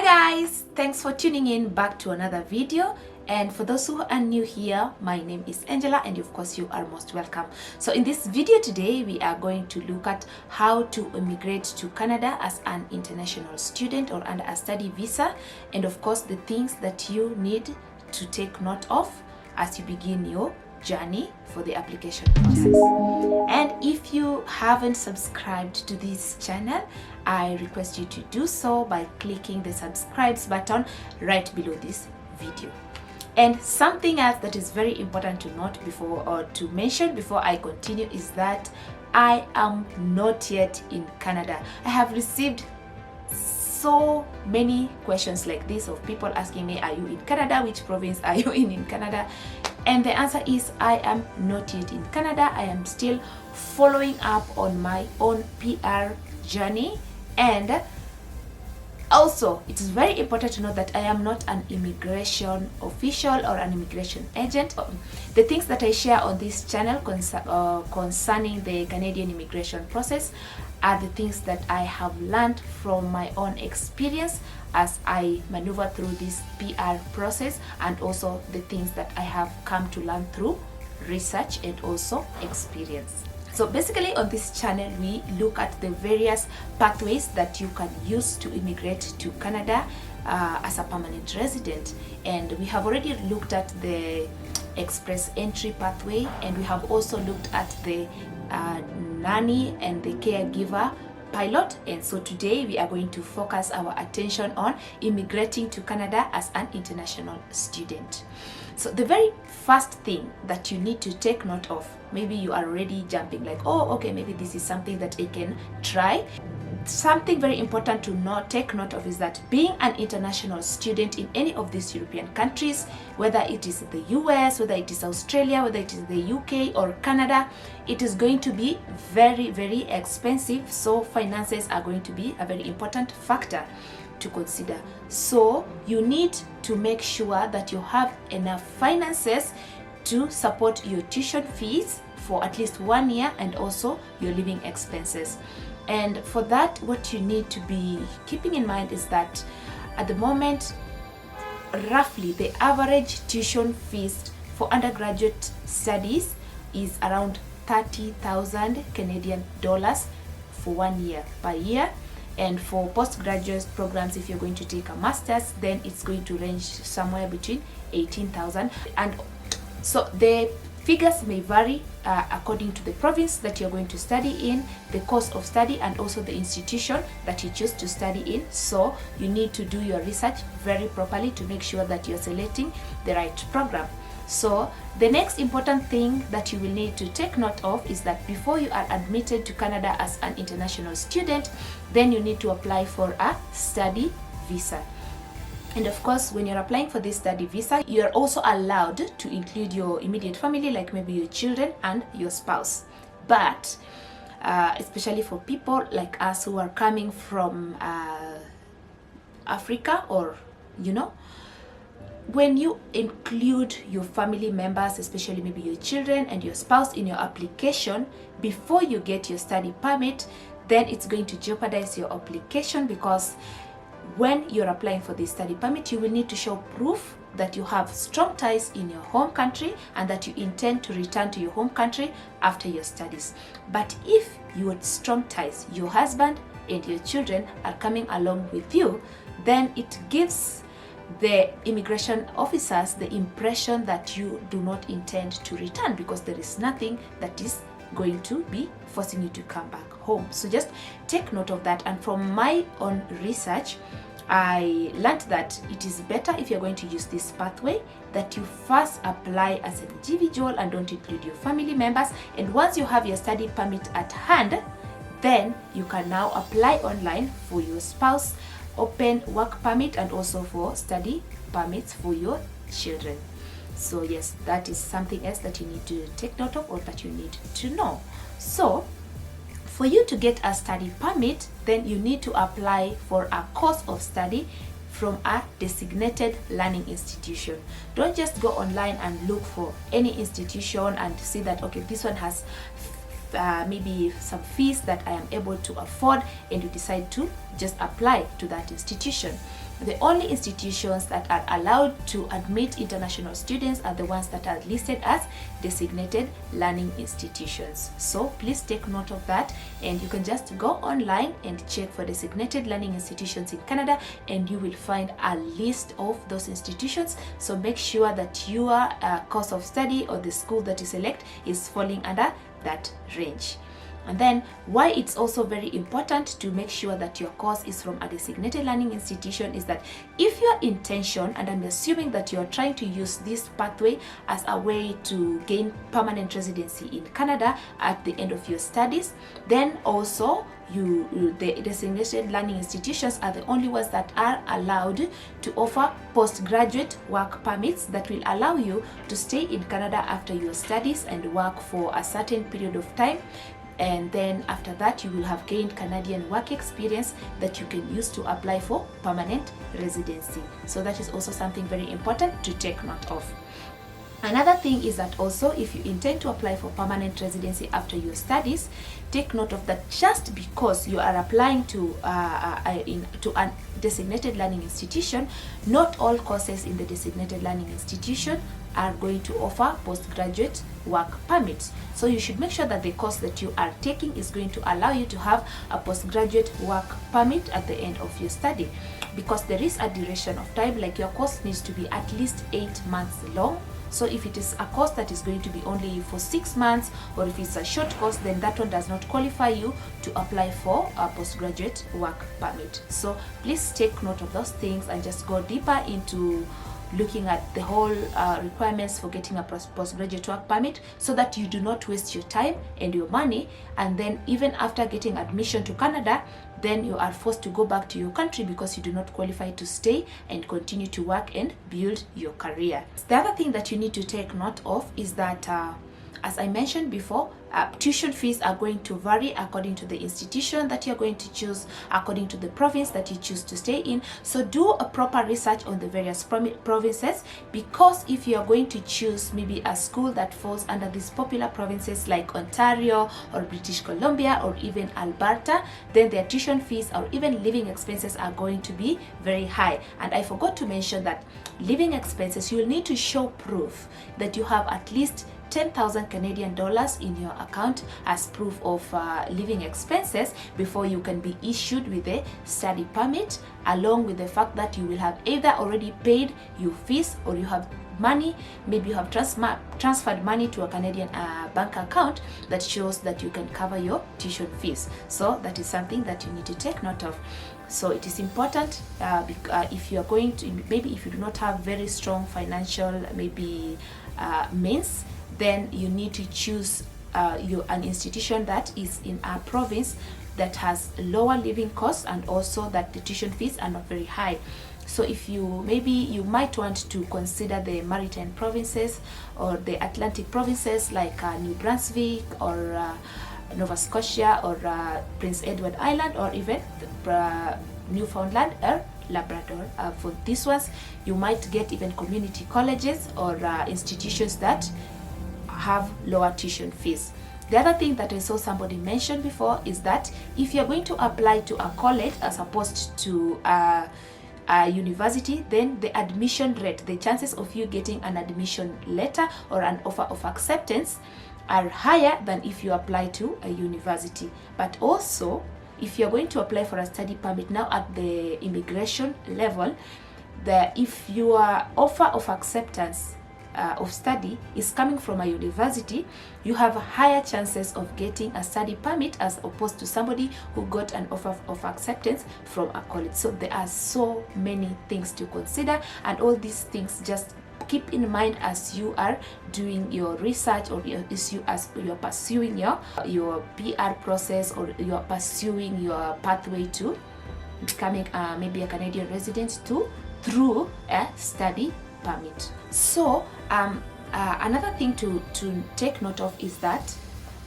guys, thanks for tuning in back to another video. And for those who are new here, my name is Angela, and of course you are most welcome. So in this video today, we are going to look at how to immigrate to Canada as an international student or under a study visa, and of course the things that you need to take note of as you begin your journey for the application process. And if you haven't subscribed to this channel, I request you to do so by clicking the subscribe button right below this video. And something else that is very important to note before, or to mention before I continue, is that I am not yet in Canada. I have received so many questions like this of people asking me, are you in Canada? Which province are you in Canada? And the answer is I am not yet in Canada. I am still following up on my own PR journey. And also, it is very important to know that I am not an immigration official or an immigration agent. The things that I share on this channel concerning the Canadian immigration process are the things that I have learned from my own experience as I maneuver through this PR process, and also the things that I have come to learn through research and also experience. So basically on this channel, we look at the various pathways that you can use to immigrate to Canada as a permanent resident. And we have already looked at the express entry pathway, and we have also looked at the nanny and the caregiver pilot. And so today we are going to focus our attention on immigrating to Canada as an international student. So the very first thing that you need to take note of, maybe you are already jumping like, oh okay, maybe this is something that I can try. Something very important to take note of is that being an international student in any of these European countries, whether it is the US, whether it is Australia, whether it is the UK or Canada, it is going to be very, very expensive. So finances are going to be a very important factor to consider. So you need to make sure that you have enough finances to support your tuition fees for at least 1 year, and also your living expenses. And for that, what you need to be keeping in mind is that at the moment, roughly the average tuition fees for undergraduate studies is around 30,000 Canadian dollars for 1 year per year. And for postgraduate programs, if you're going to take a master's, then it's going to range somewhere between 18,000. And so the figures may vary according to the province that you're going to study in, the course of study, and also the institution that you choose to study in. So you need to do your research very properly to make sure that you're selecting the right program. So the next important thing that you will need to take note of is that before you are admitted to Canada as an international student, then you need to apply for a study visa. And of course, when you're applying for this study visa, you're also allowed to include your immediate family, like maybe your children and your spouse. But especially for people like us who are coming from Africa, or when you include your family members, especially maybe your children and your spouse in your application before you get your study permit, then it's going to jeopardize your application, because when you're applying for this study permit, you will need to show proof that you have strong ties in your home country and that you intend to return to your home country after your studies. But if your strong ties, your husband and your children are coming along with you, then it gives the immigration officers the impression that you do not intend to return, because there is nothing that is going to be forcing you to come back home. So just take note of that. And from my own research, I learned that it is better, if you're going to use this pathway, that you first apply as an individual and don't include your family members. And once you have your study permit at hand, then you can now apply online for your spouse, open work permit, and also for study permits for your children. So yes, that is something else that you need to take note of, or that you need to know. So for you to get a study permit, then you need to apply for a course of study from a designated learning institution. Don't just go online and look for any institution and see that, okay, this one has maybe some fees that I am able to afford, and you decide to just apply to that institution. The only institutions that are allowed to admit international students are the ones that are listed as designated learning institutions. So please take note of that, and you can just go online and check for designated learning institutions in Canada, and you will find a list of those institutions. So make sure that your course of study or the school that you select is falling under that range. And then why it's also very important to make sure that your course is from a designated learning institution is that if your intention, and I'm assuming that you're trying to use this pathway as a way to gain permanent residency in Canada at the end of your studies, then also the designated learning institutions are the only ones that are allowed to offer postgraduate work permits that will allow you to stay in Canada after your studies and work for a certain period of time. And then after that, you will have gained Canadian work experience that you can use to apply for permanent residency. So that is also something very important to take note of. Another thing is that also, if you intend to apply for permanent residency after your studies, take note of that just because you are applying to a designated learning institution, not all courses in the designated learning institution are going to offer postgraduate work permits. So you should make sure that the course that you are taking is going to allow you to have a postgraduate work permit at the end of your study, because there is a duration of time, like your course needs to be at least 8 months long. So if it is a course that is going to be only for 6 months, or if it's a short course, then that one does not qualify you to apply for a postgraduate work permit. So please take note of those things and just go deeper into looking at the whole requirements for getting a postgraduate work permit, so that you do not waste your time and your money, and then even after getting admission to Canada, then you are forced to go back to your country because you do not qualify to stay and continue to work and build your career. The other thing that you need to take note of is that as I mentioned before, tuition fees are going to vary according to the institution that you're going to choose, according to the province that you choose to stay in. So do a proper research on the various provinces, because if you are going to choose maybe a school that falls under these popular provinces like Ontario or British Columbia or even Alberta, then their tuition fees or even living expenses are going to be very high. And I forgot to mention that living expenses, you'll need to show proof that you have at least 10,000 Canadian dollars in your account as proof of living expenses before you can be issued with a study permit, along with the fact that you will have either already paid your fees, or you have money, maybe you have transferred money to a Canadian bank account that shows that you can cover your tuition fees. So that is something that you need to take note of. So it is important if you are going to, maybe if you do not have very strong financial means, then you need to choose an institution that is in a province that has lower living costs, and also that the tuition fees are not very high. So if you might want to consider the Maritime provinces or the Atlantic provinces like New Brunswick or Nova Scotia or Prince Edward Island, or even Newfoundland or Labrador. For these ones, you might get even community colleges or institutions that have lower tuition fees. The other thing that I saw somebody mention before is that if you're going to apply to a college as opposed to a university, then the admission rate, the chances of you getting an admission letter or an offer of acceptance are higher than if you apply to a university. But also, if you're going to apply for a study permit now at the immigration level, if your offer of acceptance of study is coming from a university, you have higher chances of getting a study permit as opposed to somebody who got an offer of acceptance from a college. So there are so many things to consider, and all these things just keep in mind as you are doing your research, or as you're pursuing your PR process, or you're pursuing your pathway to becoming maybe a Canadian resident through a study permit. So another thing to take note of is that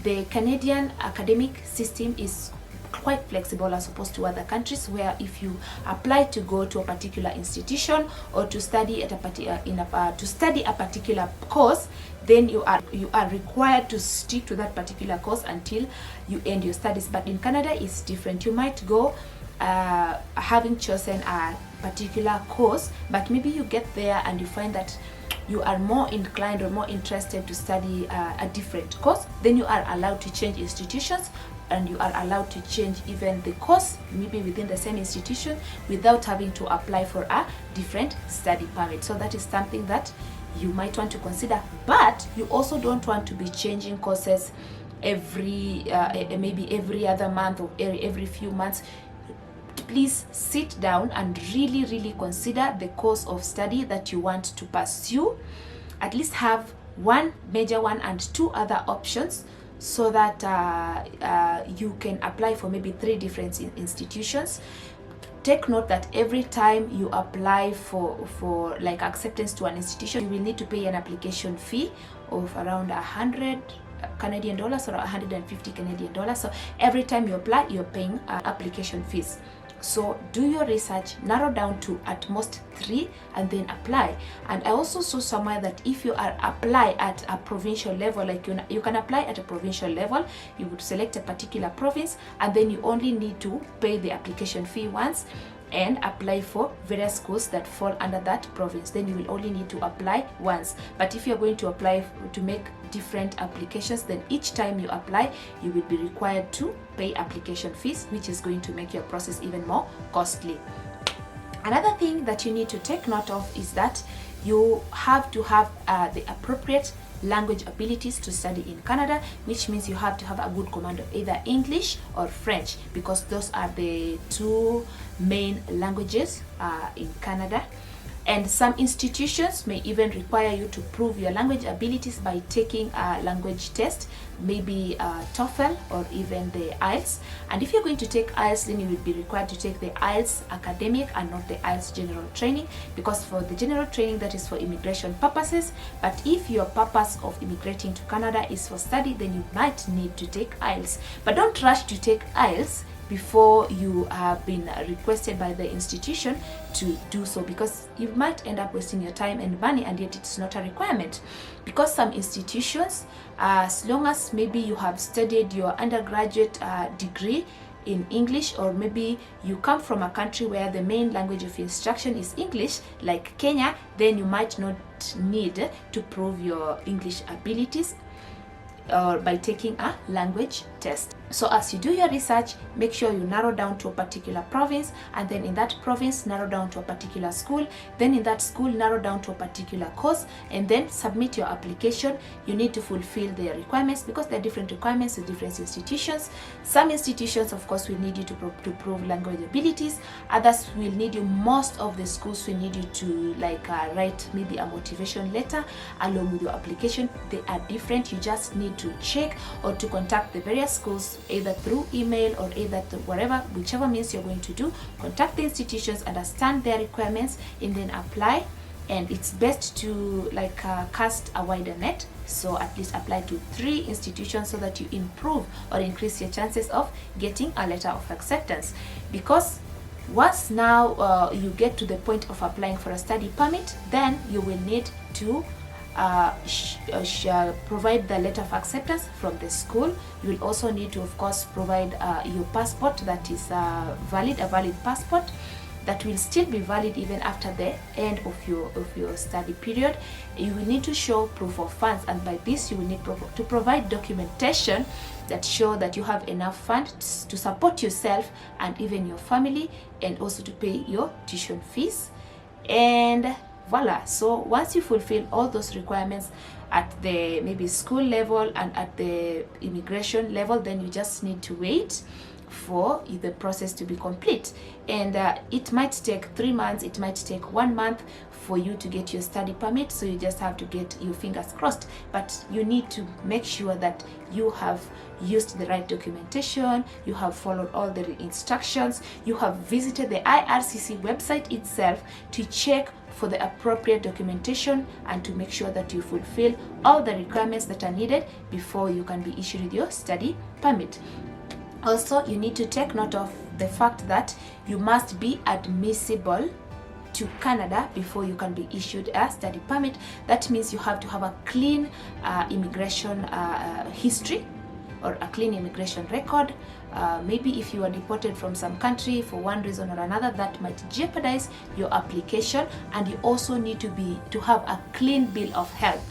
the Canadian academic system is quite flexible as opposed to other countries, where if you apply to go to a particular institution or to study at to study a particular course, then you are required to stick to that particular course until you end your studies. But in Canada, it's different. You might go having chosen a particular course, but maybe you get there and you find that you are more inclined or more interested to study a different course, then you are allowed to change institutions, and you are allowed to change even the course, maybe within the same institution, without having to apply for a different study permit. So that is something that you might want to consider. But you also don't want to be changing courses every maybe every other month or every few months. Please sit down and really consider the course of study that you want to pursue. At least have one major one and two other options, so that you can apply for maybe 3 different institutions. Take note that every time you apply for like acceptance to an institution, you will need to pay an application fee of around 100 Canadian dollars or 150 Canadian dollars. So every time you apply, you're paying application fees. So do your research, narrow down to at most 3, and then apply. And I also saw somewhere that if you are apply at a provincial level, like you can apply at a provincial level, you would select a particular province, and then you only need to pay the application fee once and apply for various schools that fall under that province. Then you will only need to apply once. But if you're going to apply to make different applications, then each time you apply, you will be required to pay application fees, which is going to make your process even more costly. Another thing that you need to take note of is that you have to have the appropriate language abilities to study in Canada, which means you have to have a good command of either English or French, because those are the 2 main languages in Canada. And some institutions may even require you to prove your language abilities by taking a language test, maybe TOEFL or even the IELTS. And if you're going to take IELTS, then you will be required to take the IELTS academic and not the IELTS general training, because for the general training, that is for immigration purposes. But if your purpose of immigrating to Canada is for study, then you might need to take IELTS. But don't rush to take IELTS before you have been requested by the institution to do so, because you might end up wasting your time and money, and yet it's not a requirement. Because some institutions, as long as maybe you have studied your undergraduate degree in English, or maybe you come from a country where the main language of instruction is English, like Kenya, then you might not need to prove your English abilities or by taking a language test. So as you do your research, make sure you narrow down to a particular province, and then in that province narrow down to a particular school, then in that school narrow down to a particular course, and then submit your application. You need to fulfill their requirements, because there are different requirements with different institutions. Some institutions, of course, will need you to prove language abilities. Others will need you, most of the schools will need you to write maybe a motivation letter along with your application. They are different. You just need to check or to contact the various schools, either through email or either through whichever means you're going to do. Contact the institutions, understand their requirements, and then apply. And it's best to cast a wider net, so at least apply to 3 institutions so that you improve or increase your chances of getting a letter of acceptance. Because once now you get to the point of applying for a study permit, then you will need to provide the letter of acceptance from the school. You will also need to, of course, provide your passport that is a valid passport that will still be valid even after the end of your study period. You will need to show proof of funds, and by this you will need to provide documentation that show that you have enough funds to support yourself and even your family, and also to pay your tuition fees. And voila. So once you fulfill all those requirements at the maybe school level and at the immigration level, then you just need to wait for the process to be complete. And it might take 3 months, it might take 1 month for you to get your study permit. So you just have to get your fingers crossed, but you need to make sure that you have used the right documentation, you have followed all the instructions, you have visited the IRCC website itself to check for the appropriate documentation, and to make sure that you fulfill all the requirements that are needed before you can be issued with your study permit. Also, you need to take note of the fact that you must be admissible to Canada before you can be issued a study permit. That means you have to have a clean immigration history. or a clean immigration record. Maybe if you are deported from some country for one reason or another, that might jeopardize your application. And you also need to have a clean bill of health.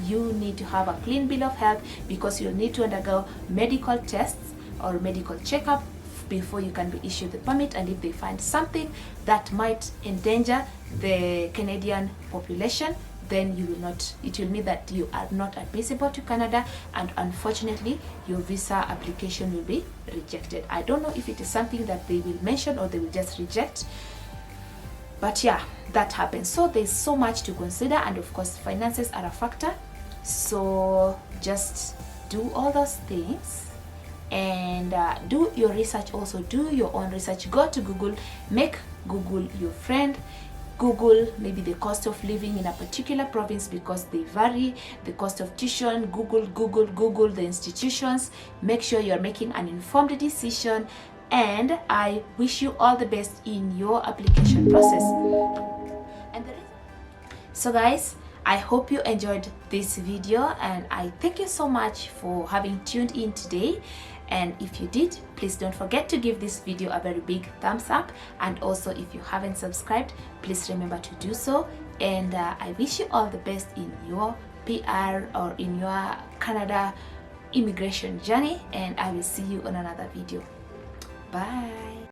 You need to have a clean bill of health because you'll need to undergo medical tests or medical checkup before you can be issued the permit. And if they find something that might endanger the Canadian population, then it will mean that you are not admissible to Canada, and unfortunately your visa application will be rejected. I don't know if it is something that they will mention or they will just reject, but yeah, that happens. So there's so much to consider, and of course finances are a factor. So just do all those things and do your research. Also do your own research. Go to Google, make Google your friend. Google maybe the cost of living in a particular province because they vary, the cost of tuition. Google the institutions. Make sure you're making an informed decision, and I wish you all the best in your application process. So guys, I hope you enjoyed this video, and I thank you so much for having tuned in today. And if you did, please don't forget to give this video a very big thumbs up. And also, if you haven't subscribed, please remember to do so. And I wish you all the best in your PR or in your Canada immigration journey. And I will see you on another video. Bye.